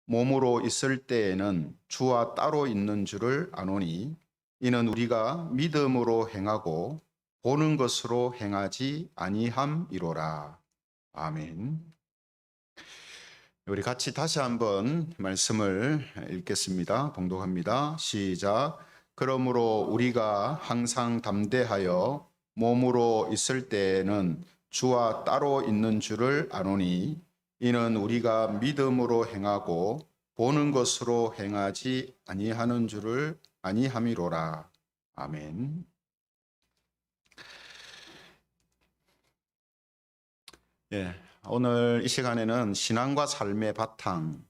몸으로 있을 때에는 주와 따로 있는 줄을 아노니 이는 우리가 믿음으로 행하고 보는 것으로 행하지 아니함이로라. 아멘. 우리 같이 다시 한번 말씀을 읽겠습니다. 봉독합니다. 시작. 그러므로 우리가 항상 담대하여 몸으로 있을 때에는 주와 따로 있는 줄을 아노니 이는 우리가 믿음으로 행하고 보는 것으로 행하지 아니하는 줄을 아니함이로라. 아멘. 예, 오늘 이 시간에는 신앙과 삶의 바탕,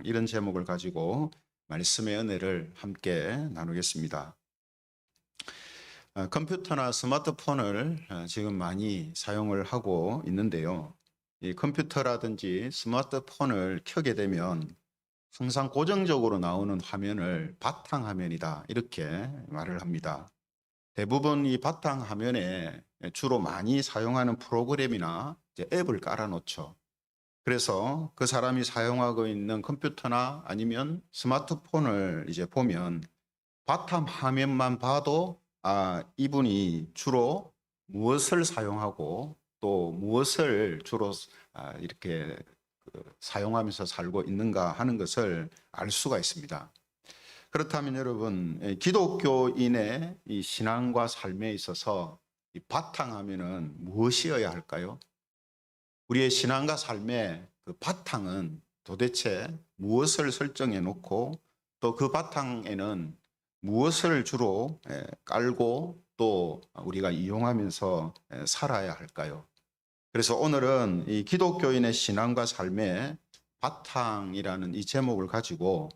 이런 제목을 가지고 말씀의 은혜를 함께 나누겠습니다. 컴퓨터나 스마트폰을 지금 많이 사용을 하고 있는데요. 이 컴퓨터라든지 스마트폰을 켜게 되면 항상 고정적으로 나오는 화면을 바탕화면이다 이렇게 말을 합니다. 대부분 이 바탕화면에 주로 많이 사용하는 프로그램이나 앱을 깔아놓죠. 그래서 그 사람이 사용하고 있는 컴퓨터나 아니면 스마트폰을 이제 보면 바탕화면만 봐도 이분이 주로 무엇을 사용하고 또 무엇을 주로 이렇게 사용하면서 살고 있는가 하는 것을 알 수가 있습니다. 그렇다면 여러분, 기독교인의 이 신앙과 삶에 있어서 이 바탕화면은 무엇이어야 할까요? 우리의 신앙과 삶의 그 바탕은 도대체 무엇을 설정해 놓고 또 그 바탕에는 무엇을 주로 깔고 또 우리가 이용하면서 살아야 할까요? 그래서 오늘은 이 기독교인의 신앙과 삶의 바탕이라는 이 제목을 가지고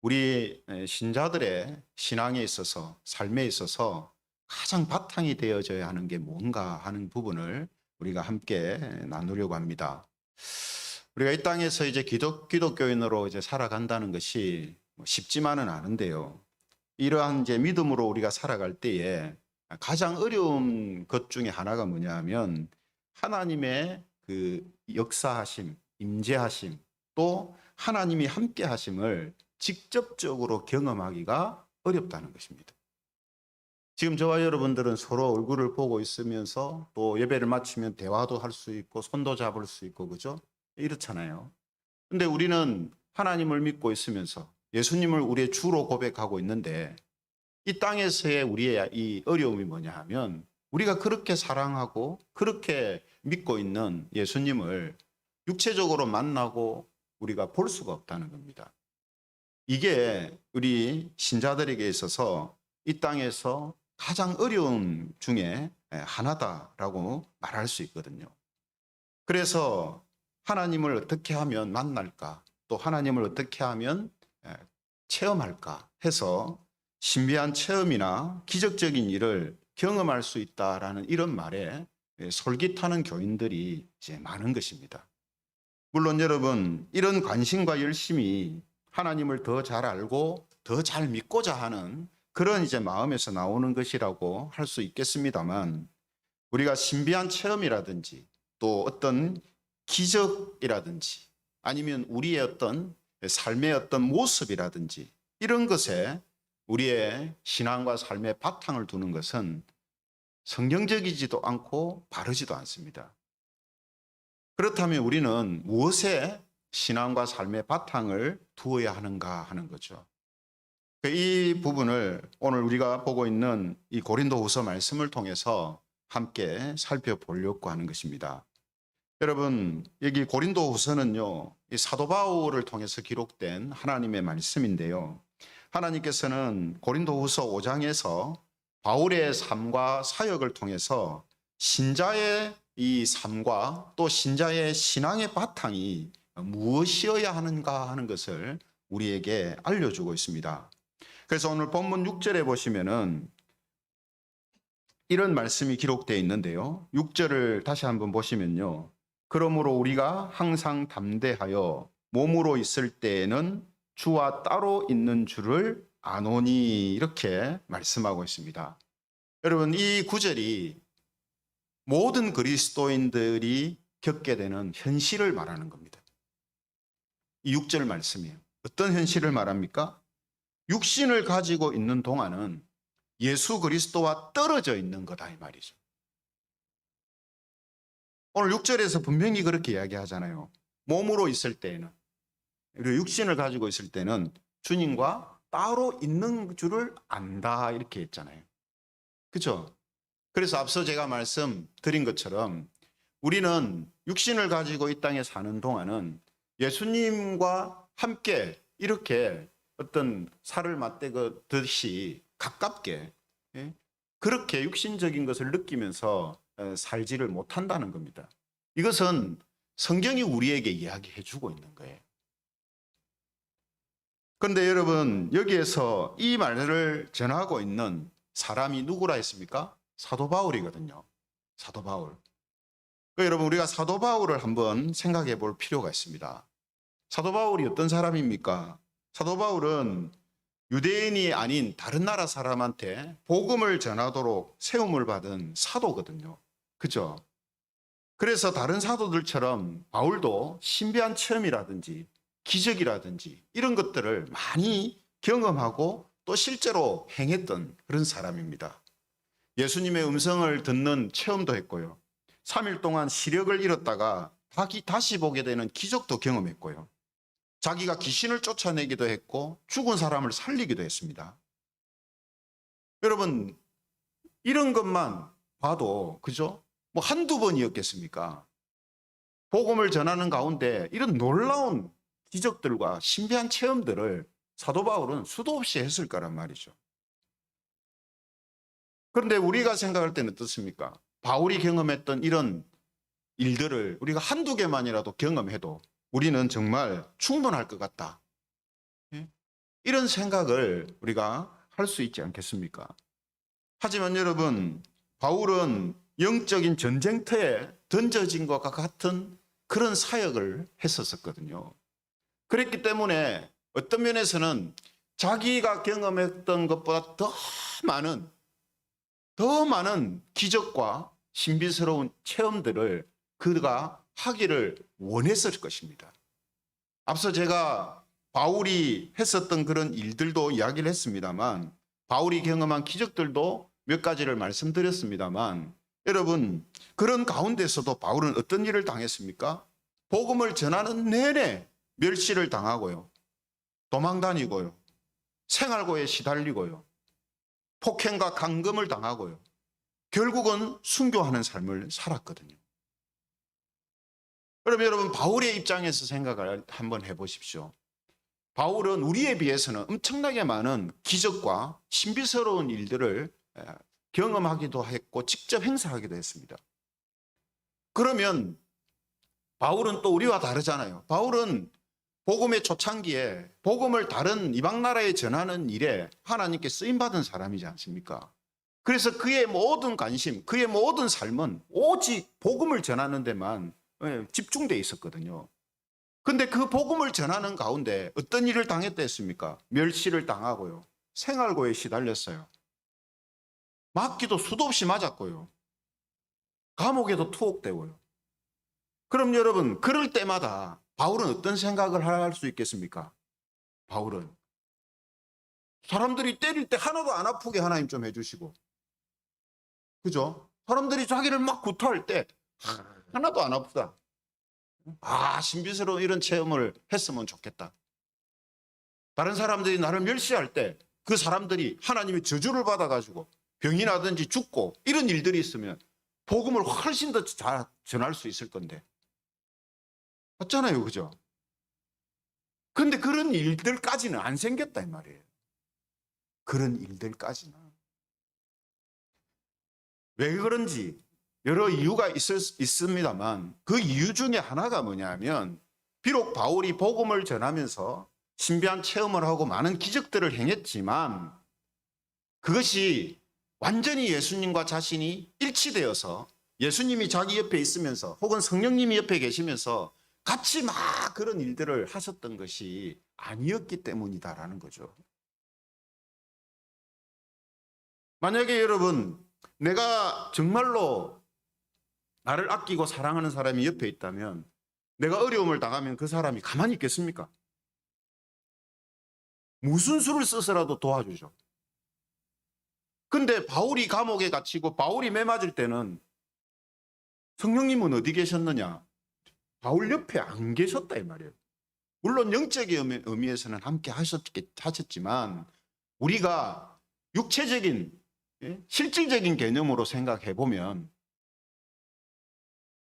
우리 신자들의 신앙에 있어서 삶에 있어서 가장 바탕이 되어져야 하는 게 뭔가 하는 부분을 우리가 함께 나누려고 합니다. 우리가 이 땅에서 이제 기독교인으로 이제 살아간다는 것이 쉽지만은 않은데요. 이러한 이제 믿음으로 우리가 살아갈 때에 가장 어려운 것 중에 하나가 뭐냐 하면 하나님의 그 역사하심, 임재하심, 또 하나님이 함께 하심을 직접적으로 경험하기가 어렵다는 것입니다. 지금 저와 여러분들은 서로 얼굴을 보고 있으면서 또 예배를 마치면 대화도 할 수 있고 손도 잡을 수 있고 그죠? 이렇잖아요. 근데 우리는 하나님을 믿고 있으면서 예수님을 우리의 주로 고백하고 있는데 이 땅에서의 우리의 이 어려움이 뭐냐 하면 우리가 그렇게 사랑하고 그렇게 믿고 있는 예수님을 육체적으로 만나고 우리가 볼 수가 없다는 겁니다. 이게 우리 신자들에게 있어서 이 땅에서 가장 어려운 중에 하나다라고 말할 수 있거든요. 그래서 하나님을 어떻게 하면 만날까? 또 하나님을 어떻게 하면 체험할까 해서 신비한 체험이나 기적적인 일을 경험할 수 있다라는 이런 말에 솔깃하는 교인들이 이제 많은 것입니다. 물론 여러분, 이런 관심과 열심이 하나님을 더 잘 알고 더 잘 믿고자 하는 그런 이제 마음에서 나오는 것이라고 할 수 있겠습니다만 우리가 신비한 체험이라든지 또 어떤 기적이라든지 아니면 우리의 어떤 삶의 어떤 모습이라든지 이런 것에 우리의 신앙과 삶의 바탕을 두는 것은 성경적이지도 않고 바르지도 않습니다. 그렇다면 우리는 무엇에 신앙과 삶의 바탕을 두어야 하는가 하는 거죠. 이 부분을 오늘 우리가 보고 있는 이 고린도후서 말씀을 통해서 함께 살펴보려고 하는 것입니다. 여러분, 여기 고린도후서는요, 이 사도 바울을 통해서 기록된 하나님의 말씀인데요. 하나님께서는 고린도후서 5장에서 바울의 삶과 사역을 통해서 신자의 이 삶과 또 신자의 신앙의 바탕이 무엇이어야 하는가 하는 것을 우리에게 알려주고 있습니다. 그래서 오늘 본문 6절에 보시면은 이런 말씀이 기록되어 있는데요. 6절을 다시 한번 보시면요. 그러므로 우리가 항상 담대하여 몸으로 있을 때에는 주와 따로 있는 줄을 아노니 이렇게 말씀하고 있습니다. 여러분, 이 구절이 모든 그리스도인들이 겪게 되는 현실을 말하는 겁니다. 이 6절 말씀이에요. 어떤 현실을 말합니까? 육신을 가지고 있는 동안은 예수 그리스도와 떨어져 있는 거다 이 말이죠. 오늘 6절에서 분명히 그렇게 이야기하잖아요. 몸으로 있을 때에는, 그리고 육신을 가지고 있을 때는 주님과 따로 있는 줄을 안다 이렇게 했잖아요. 그렇죠? 그래서 앞서 제가 말씀드린 것처럼 우리는 육신을 가지고 이 땅에 사는 동안은 예수님과 함께 이렇게 어떤 살을 맞대듯이 가깝게, 예? 그렇게 육신적인 것을 느끼면서 살지를 못한다는 겁니다. 이것은 성경이 우리에게 이야기해 주고 있는 거예요. 그런데 여러분, 여기에서 이 말을 전하고 있는 사람이 누구라 했습니까? 사도 바울이거든요. 사도 바울. 여러분, 우리가 사도 바울을 한번 생각해 볼 필요가 있습니다. 사도 바울이 어떤 사람입니까? 사도 바울은 유대인이 아닌 다른 나라 사람한테 복음을 전하도록 세움을 받은 사도거든요. 그죠? 그래서 다른 사도들처럼 바울도 신비한 체험이라든지 기적이라든지 이런 것들을 많이 경험하고 또 실제로 행했던 그런 사람입니다. 예수님의 음성을 듣는 체험도 했고요. 3일 동안 시력을 잃었다가 다시 보게 되는 기적도 경험했고요. 자기가 귀신을 쫓아내기도 했고 죽은 사람을 살리기도 했습니다. 여러분, 이런 것만 봐도 그죠? 뭐 한두 번이었겠습니까? 복음을 전하는 가운데 이런 놀라운 기적들과 신비한 체험들을 사도 바울은 수도 없이 했을 거란 말이죠. 그런데 우리가 생각할 때는 어떻습니까? 바울이 경험했던 이런 일들을 우리가 한두 개만이라도 경험해도 우리는 정말 충분할 것 같다. 이런 생각을 우리가 할 수 있지 않겠습니까? 하지만 여러분, 바울은 영적인 전쟁터에 던져진 것과 같은 그런 사역을 했었거든요. 그랬기 때문에 어떤 면에서는 자기가 경험했던 것보다 더 많은 기적과 신비스러운 체험들을 그가 하기를 원했을 것입니다. 앞서 제가 바울이 했었던 그런 일들도 이야기를 했습니다만, 바울이 경험한 기적들도 몇 가지를 말씀드렸습니다만, 여러분, 그런 가운데서도 바울은 어떤 일을 당했습니까? 복음을 전하는 내내 멸시를 당하고요, 도망다니고요, 생활고에 시달리고요, 폭행과 감금을 당하고요, 결국은 순교하는 삶을 살았거든요. 그럼 여러분, 바울의 입장에서 생각을 한번 해보십시오. 바울은 우리에 비해서는 엄청나게 많은 기적과 신비스러운 일들을 경험하기도 했고 직접 행사하기도 했습니다. 그러면 바울은 또 우리와 다르잖아요. 바울은 복음의 초창기에 복음을 다른 이방 나라에 전하는 일에 하나님께 쓰임받은 사람이지 않습니까? 그래서 그의 모든 관심, 그의 모든 삶은 오직 복음을 전하는 데만 집중되어 있었거든요. 근데 그 복음을 전하는 가운데 어떤 일을 당했다 했습니까? 멸시를 당하고요, 생활고에 시달렸어요. 맞기도 수도 없이 맞았고요, 감옥에도 투옥되고요. 그럼 여러분, 그럴 때마다 바울은 어떤 생각을 할 수 있겠습니까? 바울은 사람들이 때릴 때 하나도 안 아프게 하나님 좀 해주시고, 그죠? 사람들이 자기를 막 구타할 때 하나도 안 아프다. 신비스러운 이런 체험을 했으면 좋겠다. 다른 사람들이 나를 멸시할 때 그 사람들이 하나님의 저주를 받아가지고 병이 나든지 죽고 이런 일들이 있으면 복음을 훨씬 더 잘 전할 수 있을 건데. 맞잖아요, 그죠? 근데 그런 일들까지는 안 생겼다 이 말이에요. 그런 일들까지는. 왜 그런지 여러 이유가 있습니다만, 그 이유 중에 하나가 뭐냐면, 비록 바울이 복음을 전하면서 신비한 체험을 하고 많은 기적들을 행했지만 그것이 완전히 예수님과 자신이 일치되어서 예수님이 자기 옆에 있으면서 혹은 성령님이 옆에 계시면서 같이 막 그런 일들을 하셨던 것이 아니었기 때문이다라는 거죠. 만약에 여러분, 내가 정말로 나를 아끼고 사랑하는 사람이 옆에 있다면 내가 어려움을 당하면 그 사람이 가만히 있겠습니까? 무슨 수를 써서라도 도와주죠. 근데 바울이 감옥에 갇히고 바울이 매 맞을 때는 성령님은 어디 계셨느냐? 바울 옆에 안 계셨다 이 말이에요. 물론 영적인 의미에서는 함께 하셨지만 우리가 육체적인 실질적인 개념으로 생각해 보면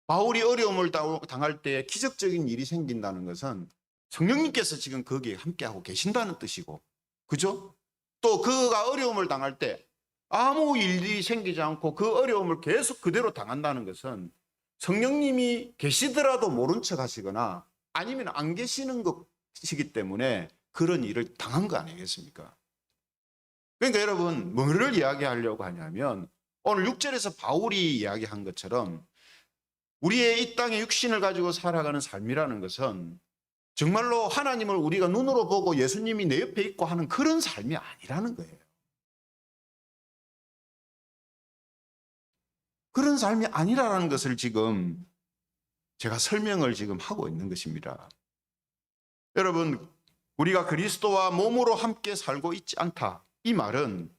바울이 어려움을 당할 때 기적적인 일이 생긴다는 것은 성령님께서 지금 거기에 함께하고 계신다는 뜻이고, 그죠? 또 그가 어려움을 당할 때 아무 일이 생기지 않고 그 어려움을 계속 그대로 당한다는 것은 성령님이 계시더라도 모른 척 하시거나 아니면 안 계시는 것이기 때문에 그런 일을 당한 거 아니겠습니까? 그러니까 여러분, 뭐를 이야기하려고 하냐면 오늘 6절에서 바울이 이야기한 것처럼 우리의 이 땅의 육신을 가지고 살아가는 삶이라는 것은 정말로 하나님을 우리가 눈으로 보고 예수님이 내 옆에 있고 하는 그런 삶이 아니라는 거예요. 그런 삶이 아니라는 것을 지금 제가 설명을 지금 하고 있는 것입니다. 여러분, 우리가 그리스도와 몸으로 함께 살고 있지 않다. 이 말은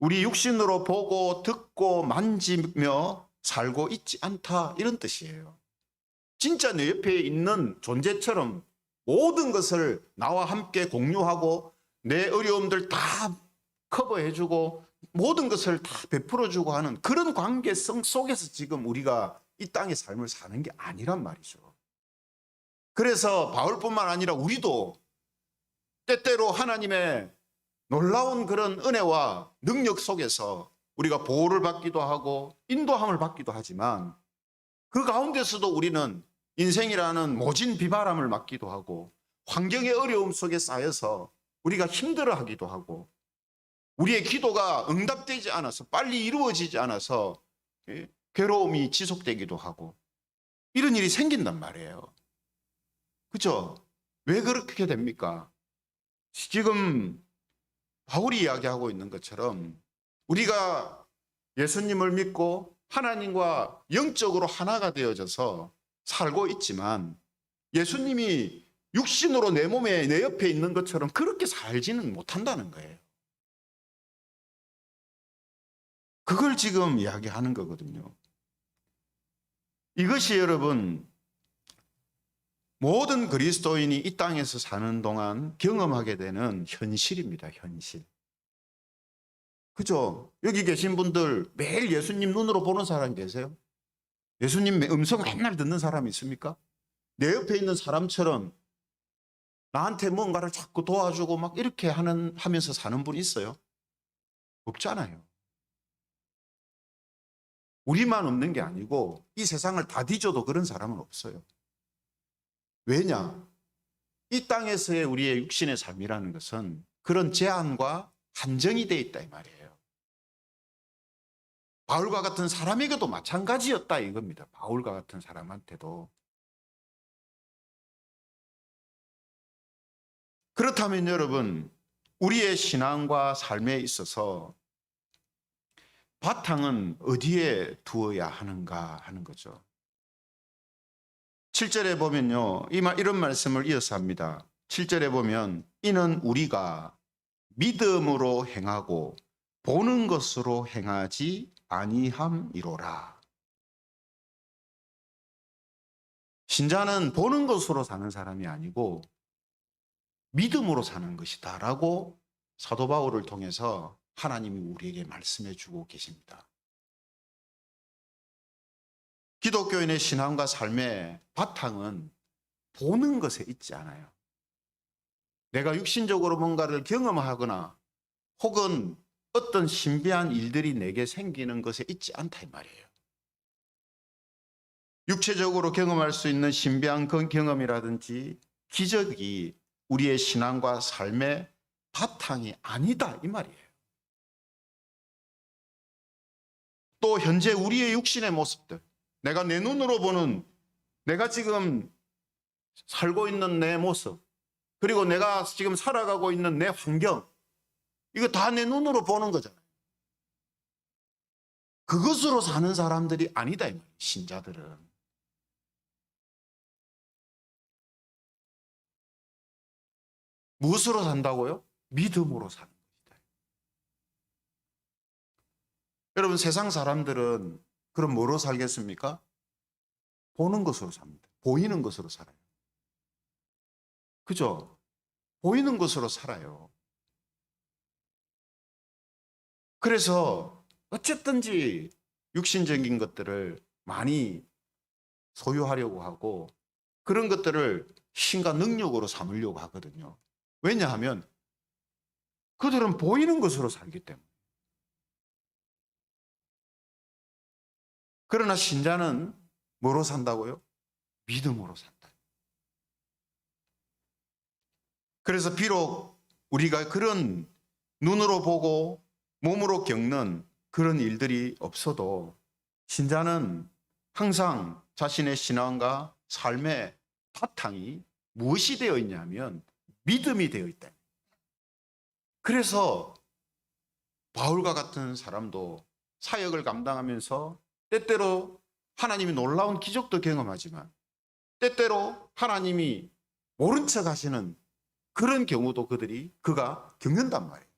우리 육신으로 보고 듣고 만지며 살고 있지 않다. 이런 뜻이에요. 진짜 내 옆에 있는 존재처럼 모든 것을 나와 함께 공유하고 내 어려움들 다 커버해주고 모든 것을 다 베풀어주고 하는 그런 관계성 속에서 지금 우리가 이 땅의 삶을 사는 게 아니란 말이죠. 그래서 바울뿐만 아니라 우리도 때때로 하나님의 놀라운 그런 은혜와 능력 속에서 우리가 보호를 받기도 하고 인도함을 받기도 하지만 그 가운데서도 우리는 인생이라는 모진 비바람을 맞기도 하고 환경의 어려움 속에 쌓여서 우리가 힘들어하기도 하고 우리의 기도가 응답되지 않아서 빨리 이루어지지 않아서 괴로움이 지속되기도 하고 이런 일이 생긴단 말이에요. 그죠? 왜 그렇게 됩니까? 지금 바울이 이야기하고 있는 것처럼 우리가 예수님을 믿고 하나님과 영적으로 하나가 되어져서 살고 있지만 예수님이 육신으로 내 몸에 내 옆에 있는 것처럼 그렇게 살지는 못한다는 거예요. 그걸 지금 이야기하는 거거든요. 이것이 여러분 모든 그리스도인이 이 땅에서 사는 동안 경험하게 되는 현실입니다. 현실. 그죠? 여기 계신 분들 매일 예수님 눈으로 보는 사람 계세요? 예수님 음성 맨날 듣는 사람이 있습니까? 내 옆에 있는 사람처럼 나한테 뭔가를 자꾸 도와주고 막 이렇게 하면서 사는 분 있어요? 없잖아요. 우리만 없는 게 아니고 이 세상을 다 뒤져도 그런 사람은 없어요. 왜냐? 이 땅에서의 우리의 육신의 삶이라는 것은 그런 제한과 한정이 되어 있다 이 말이에요. 바울과 같은 사람에게도 마찬가지였다 이겁니다. 바울과 같은 사람한테도. 그렇다면 여러분, 우리의 신앙과 삶에 있어서 바탕은 어디에 두어야 하는가 하는 거죠. 7절에 보면요, 이런 말씀을 이어서 합니다. 7절에 보면 이는 우리가 믿음으로 행하고 보는 것으로 행하지 아니함이로라. 신자는 보는 것으로 사는 사람이 아니고 믿음으로 사는 것이다 라고 사도 바울을 통해서 하나님이 우리에게 말씀해 주고 계십니다. 기독교인의 신앙과 삶의 바탕은 보는 것에 있지 않아요. 내가 육신적으로 뭔가를 경험하거나 혹은 어떤 신비한 일들이 내게 생기는 것에 있지 않다 이 말이에요. 육체적으로 경험할 수 있는 신비한 경험이라든지 기적이 우리의 신앙과 삶의 바탕이 아니다 이 말이에요. 또 현재 우리의 육신의 모습들, 내가 내 눈으로 보는 내가 지금 살고 있는 내 모습, 그리고 내가 지금 살아가고 있는 내 환경, 이거 다 내 눈으로 보는 거잖아요. 그것으로 사는 사람들이 아니다 이 말이에요. 신자들은. 무엇으로 산다고요? 믿음으로 사는 것이다. 여러분, 세상 사람들은 그럼 뭐로 살겠습니까? 보는 것으로 삽니다. 보이는 것으로 살아요. 그죠? 보이는 것으로 살아요. 그래서 어쨌든지 육신적인 것들을 많이 소유하려고 하고 그런 것들을 힘과 능력으로 삼으려고 하거든요. 왜냐하면 그들은 보이는 것으로 살기 때문에. 그러나 신자는 뭐로 산다고요? 믿음으로 산다. 그래서 비록 우리가 그런 눈으로 보고 몸으로 겪는 그런 일들이 없어도 신자는 항상 자신의 신앙과 삶의 바탕이 무엇이 되어 있냐면 믿음이 되어 있다. 그래서 바울과 같은 사람도 사역을 감당하면서 때때로 하나님이 놀라운 기적도 경험하지만 때때로 하나님이 모른 척 하시는 그런 경우도 그가 겪는단 말이에요.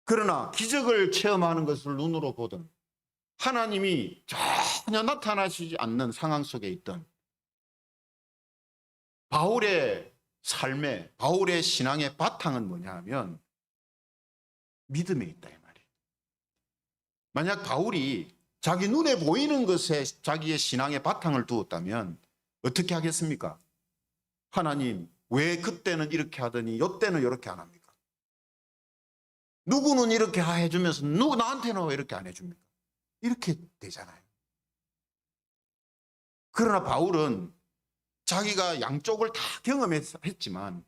그러나 기적을 체험하는 것을 눈으로 보든 하나님이 전혀 나타나시지 않는 상황 속에 있던 바울의 삶의, 바울의 신앙의 바탕은 뭐냐 하면 믿음에 있다 이 말이에요. 만약 바울이 자기 눈에 보이는 것에 자기의 신앙의 바탕을 두었다면 어떻게 하겠습니까? 하나님, 왜 그때는 이렇게 하더니 이때는 이렇게 안 합니까? 누구는 이렇게 해주면서 누구 나한테는 왜 이렇게 안 해줍니까? 이렇게 되잖아요. 그러나 바울은 자기가 양쪽을 다 경험했지만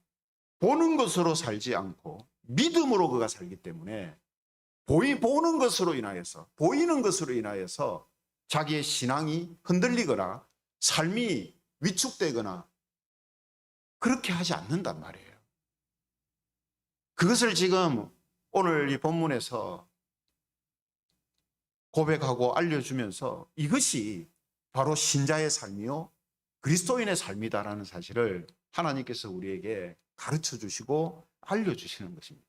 보는 것으로 살지 않고 믿음으로 그가 살기 때문에 보이는 것으로 인하여서 자기의 신앙이 흔들리거나 삶이 위축되거나 그렇게 하지 않는단 말이에요. 그것을 지금 오늘 이 본문에서 고백하고 알려주면서 이것이 바로 신자의 삶이요 그리스도인의 삶이다라는 사실을 하나님께서 우리에게 가르쳐 주시고 알려주시는 것입니다.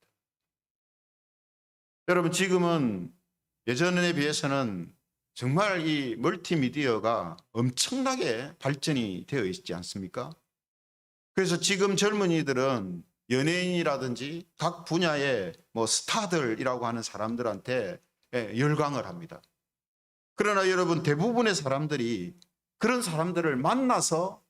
여러분, 지금은 예전에 비해서는 정말 이 멀티미디어가 엄청나게 발전이 되어 있지 않습니까? 그래서 지금 젊은이들은 연예인이라든지 각 분야의 스타들이라고 하는 사람들한테 열광을 합니다. 그러나 여러분, 대부분의 사람들이 그런 사람들을 만나서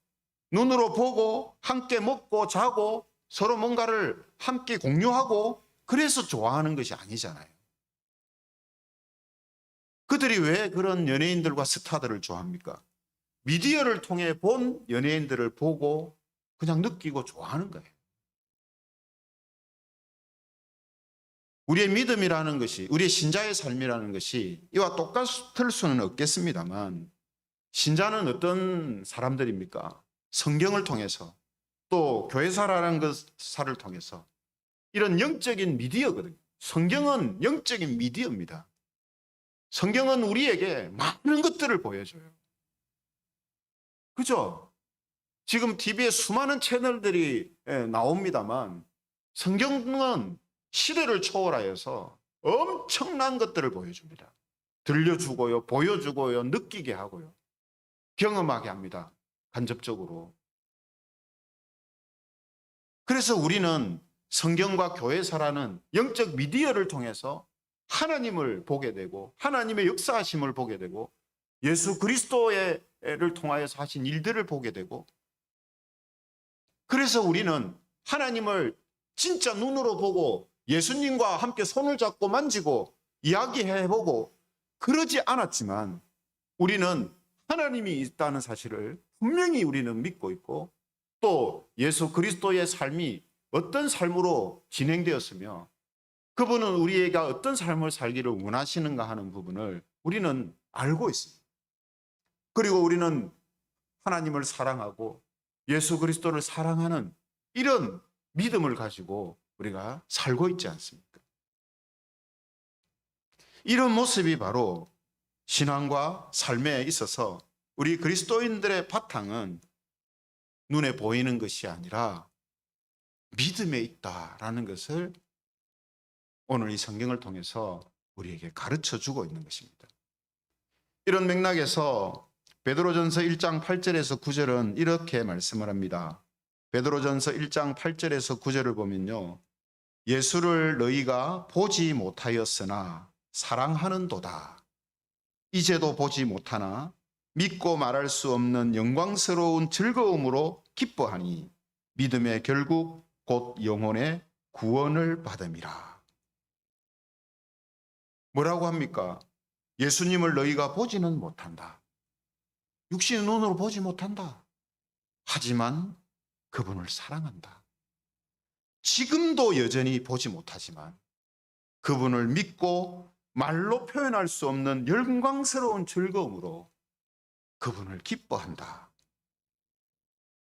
눈으로 보고 함께 먹고 자고 서로 뭔가를 함께 공유하고 그래서 좋아하는 것이 아니잖아요. 그들이 왜 그런 연예인들과 스타들을 좋아합니까? 미디어를 통해 본 연예인들을 보고 그냥 느끼고 좋아하는 거예요. 우리의 믿음이라는 것이, 우리의 신자의 삶이라는 것이 이와 똑같을 수는 없겠습니다만 신자는 어떤 사람들입니까? 성경을 통해서 또 교회사라는 것을 통해서 이런 영적인 미디어거든요. 성경은 영적인 미디어입니다. 성경은 우리에게 많은 것들을 보여줘요. 그죠? 지금 TV에 수많은 채널들이 나옵니다만 성경은 시대를 초월하여서 엄청난 것들을 보여줍니다. 들려주고요, 보여주고요, 느끼게 하고요, 경험하게 합니다. 간접적으로. 그래서 우리는 성경과 교회사라는 영적 미디어를 통해서 하나님을 보게 되고 하나님의 역사하심을 보게 되고 예수 그리스도를 통하여서 하신 일들을 보게 되고 그래서 우리는 하나님을 진짜 눈으로 보고 예수님과 함께 손을 잡고 만지고 이야기해보고 그러지 않았지만 우리는 하나님이 있다는 사실을 분명히 우리는 믿고 있고 또 예수 그리스도의 삶이 어떤 삶으로 진행되었으며 그분은 우리에게 어떤 삶을 살기를 원하시는가 하는 부분을 우리는 알고 있습니다. 그리고 우리는 하나님을 사랑하고 예수 그리스도를 사랑하는 이런 믿음을 가지고 우리가 살고 있지 않습니까? 이런 모습이 바로 신앙과 삶에 있어서 우리 그리스도인들의 바탕은 눈에 보이는 것이 아니라 믿음에 있다라는 것을 오늘 이 성경을 통해서 우리에게 가르쳐 주고 있는 것입니다. 이런 맥락에서 베드로전서 1장 8절에서 9절은 이렇게 말씀을 합니다. 베드로전서 1장 8절에서 9절을 보면요, 예수를 너희가 보지 못하였으나 사랑하는도다. 이제도 보지 못하나 믿고 말할 수 없는 영광스러운 즐거움으로 기뻐하니 믿음의 결국 곧 영혼의 구원을 받음이라. 뭐라고 합니까? 예수님을 너희가 보지는 못한다. 육신의 눈으로 보지 못한다. 하지만 그분을 사랑한다. 지금도 여전히 보지 못하지만 그분을 믿고 말로 표현할 수 없는 영광스러운 즐거움으로 그분을 기뻐한다.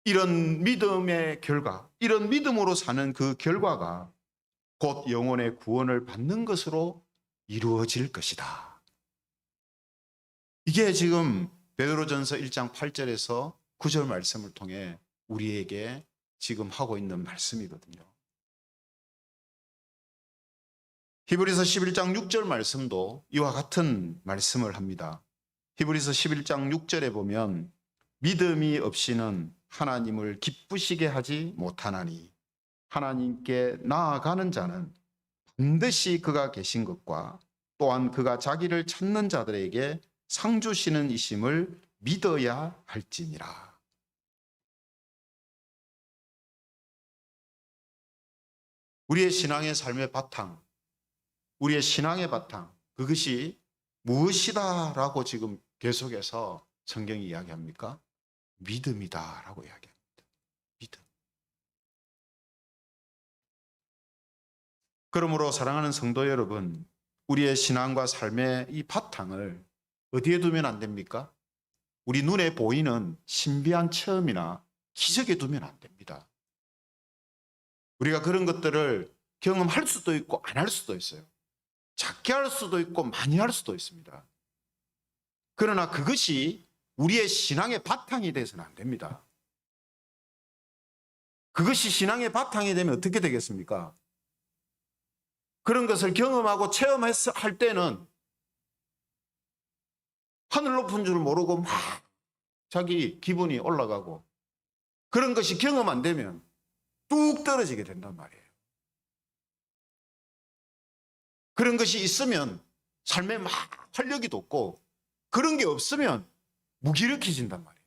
이런 믿음의 결과, 이런 믿음으로 사는 그 결과가 곧 영혼의 구원을 받는 것으로 이루어질 것이다. 이게 지금 베드로전서 1장 8절에서 9절 말씀을 통해 우리에게 지금 하고 있는 말씀이거든요. 히브리서 11장 6절 말씀도 이와 같은 말씀을 합니다. 히브리서 11장 6절에 보면 믿음이 없이는 하나님을 기쁘시게 하지 못하나니 하나님께 나아가는 자는 반드시 그가 계신 것과 또한 그가 자기를 찾는 자들에게 상 주시는 이심을 믿어야 할지니라. 우리의 신앙의 삶의 바탕, 우리의 신앙의 바탕, 그것이 무엇이다라고 지금 계속해서 성경이 이야기합니까? 믿음이다라고 이야기합니다. 믿음. 그러므로 사랑하는 성도 여러분, 우리의 신앙과 삶의 이 바탕을 어디에 두면 안 됩니까? 우리 눈에 보이는 신비한 체험이나 기적에 두면 안 됩니다. 우리가 그런 것들을 경험할 수도 있고 안 할 수도 있어요. 작게 할 수도 있고 많이 할 수도 있습니다. 그러나 그것이 우리의 신앙의 바탕이 돼서는 안 됩니다. 그것이 신앙의 바탕이 되면 어떻게 되겠습니까? 그런 것을 경험하고 체험할 때는 하늘 높은 줄 모르고 막 자기 기분이 올라가고, 그런 것이 경험 안 되면 뚝 떨어지게 된단 말이에요. 그런 것이 있으면 삶에 막 활력이 돋고, 그런 게 없으면 무기력해진단 말이에요.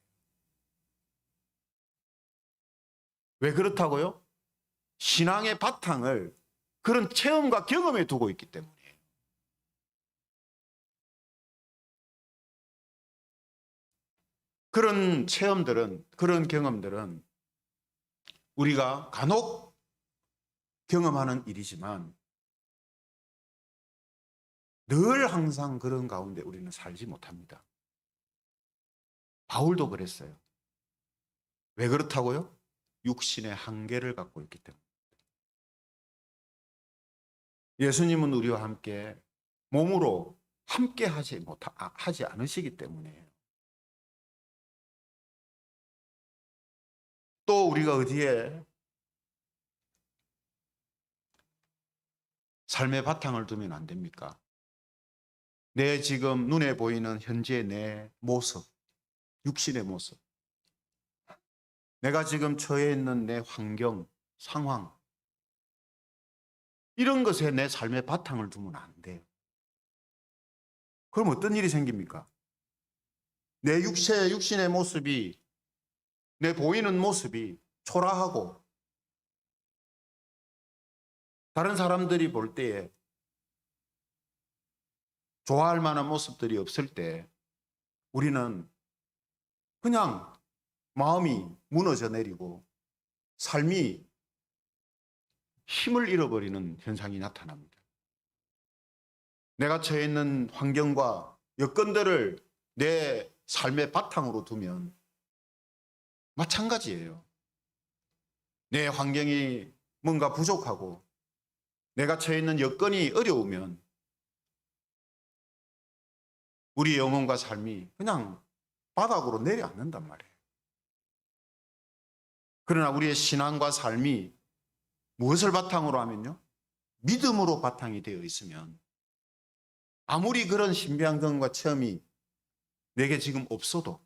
왜 그렇다고요? 신앙의 바탕을 그런 체험과 경험에 두고 있기 때문이에요. 그런 체험들은, 그런 경험들은 우리가 간혹 경험하는 일이지만 늘 항상 그런 가운데 우리는 살지 못합니다. 바울도 그랬어요. 왜 그렇다고요? 육신의 한계를 갖고 있기 때문에. 예수님은 우리와 함께 몸으로 함께 하지 않으시기 때문에. 또 우리가 어디에 삶의 바탕을 두면 안 됩니까? 내 지금 눈에 보이는 현재 내 모습, 육신의 모습, 내가 지금 처해 있는 내 환경, 상황, 이런 것에 내 삶의 바탕을 두면 안 돼요. 그럼 어떤 일이 생깁니까? 내 육신의 모습이, 내 보이는 모습이 초라하고 다른 사람들이 볼 때에 좋아할 만한 모습들이 없을 때 우리는 그냥 마음이 무너져 내리고 삶이 힘을 잃어버리는 현상이 나타납니다. 내가 처해 있는 환경과 여건들을 내 삶의 바탕으로 두면 마찬가지예요. 내 환경이 뭔가 부족하고 내가 처해 있는 여건이 어려우면 우리 영혼과 삶이 그냥 바닥으로 내려앉는단 말이에요. 그러나 우리의 신앙과 삶이 무엇을 바탕으로 하면요? 믿음으로 바탕이 되어 있으면 아무리 그런 신비한 경험과 체험이 내게 지금 없어도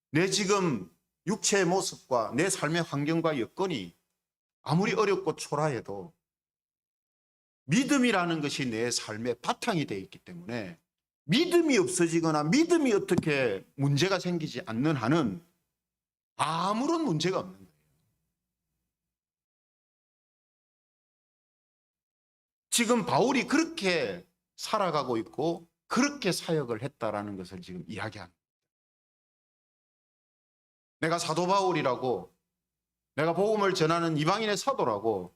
내 지금 육체의 모습과 내 삶의 환경과 여건이 아무리 어렵고 초라해도 믿음이라는 것이 내 삶의 바탕이 되어 있기 때문에 믿음이 없어지거나 믿음이 어떻게 문제가 생기지 않는 한은 아무런 문제가 없는 거예요. 지금 바울이 그렇게 살아가고 있고 그렇게 사역을 했다라는 것을 지금 이야기합니다. 내가 사도 바울이라고, 내가 복음을 전하는 이방인의 사도라고,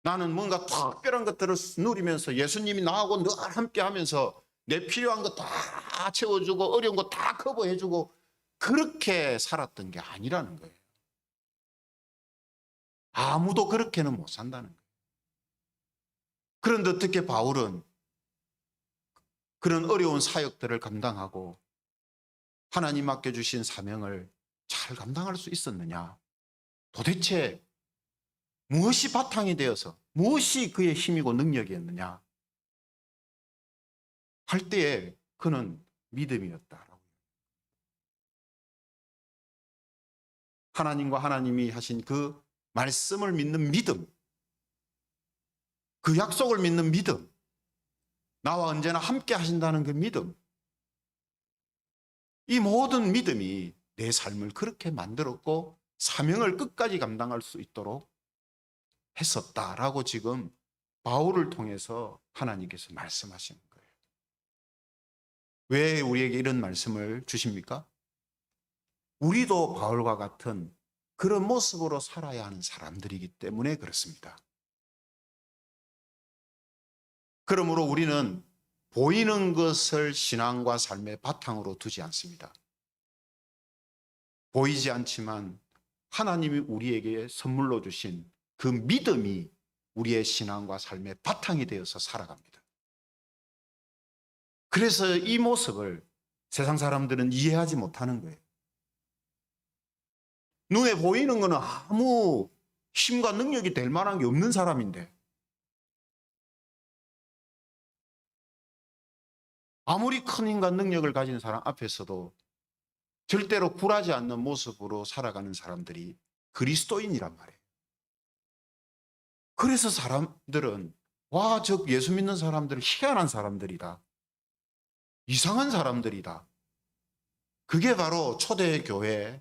나는 뭔가 특별한 것들을 누리면서 예수님이 나하고 늘 함께 하면서 내 필요한 거 다 채워주고 어려운 거 다 커버해주고 그렇게 살았던 게 아니라는 거예요. 아무도 그렇게는 못 산다는 거예요. 그런데 어떻게 바울은 그런 어려운 사역들을 감당하고 하나님 맡겨주신 사명을 잘 감당할 수 있었느냐? 도대체 무엇이 바탕이 되어서 무엇이 그의 힘이고 능력이었느냐 할 때에 그는 믿음이었다라고. 하나님과 하나님이 하신 그 말씀을 믿는 믿음, 그 약속을 믿는 믿음, 나와 언제나 함께 하신다는 그 믿음, 이 모든 믿음이 내 삶을 그렇게 만들었고 사명을 끝까지 감당할 수 있도록 했었다라고 지금 바울을 통해서 하나님께서 말씀하시는 거예요. 왜 우리에게 이런 말씀을 주십니까? 우리도 바울과 같은 그런 모습으로 살아야 하는 사람들이기 때문에 그렇습니다. 그러므로 우리는 보이는 것을 신앙과 삶의 바탕으로 두지 않습니다. 보이지 않지만 하나님이 우리에게 선물로 주신 그 믿음이 우리의 신앙과 삶의 바탕이 되어서 살아갑니다. 그래서 이 모습을 세상 사람들은 이해하지 못하는 거예요. 눈에 보이는 것은 아무 힘과 능력이 될 만한 게 없는 사람인데 아무리 큰 힘과 능력을 가진 사람 앞에서도 절대로 굴하지 않는 모습으로 살아가는 사람들이 그리스도인이란 말이에요. 그래서 사람들은 와, 저 예수 믿는 사람들은 희한한 사람들이다. 이상한 사람들이다. 그게 바로 초대교회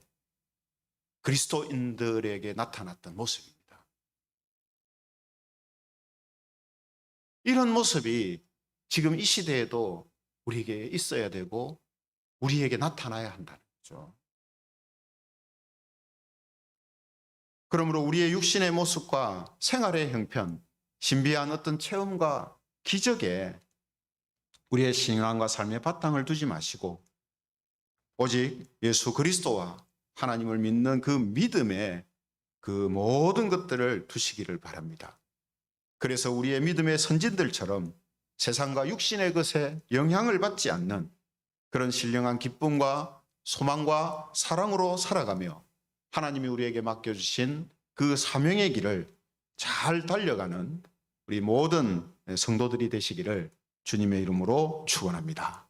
그리스도인들에게 나타났던 모습입니다. 이런 모습이 지금 이 시대에도 우리에게 있어야 되고 우리에게 나타나야 한다는 거죠. 그러므로 우리의 육신의 모습과 생활의 형편, 신비한 어떤 체험과 기적에 우리의 신앙과 삶의 바탕을 두지 마시고 오직 예수 그리스도와 하나님을 믿는 그 믿음에 그 모든 것들을 두시기를 바랍니다. 그래서 우리의 믿음의 선진들처럼 세상과 육신의 것에 영향을 받지 않는 그런 신령한 기쁨과 소망과 사랑으로 살아가며 하나님이 우리에게 맡겨주신 그 사명의 길을 잘 달려가는 우리 모든 성도들이 되시기를 주님의 이름으로 축원합니다.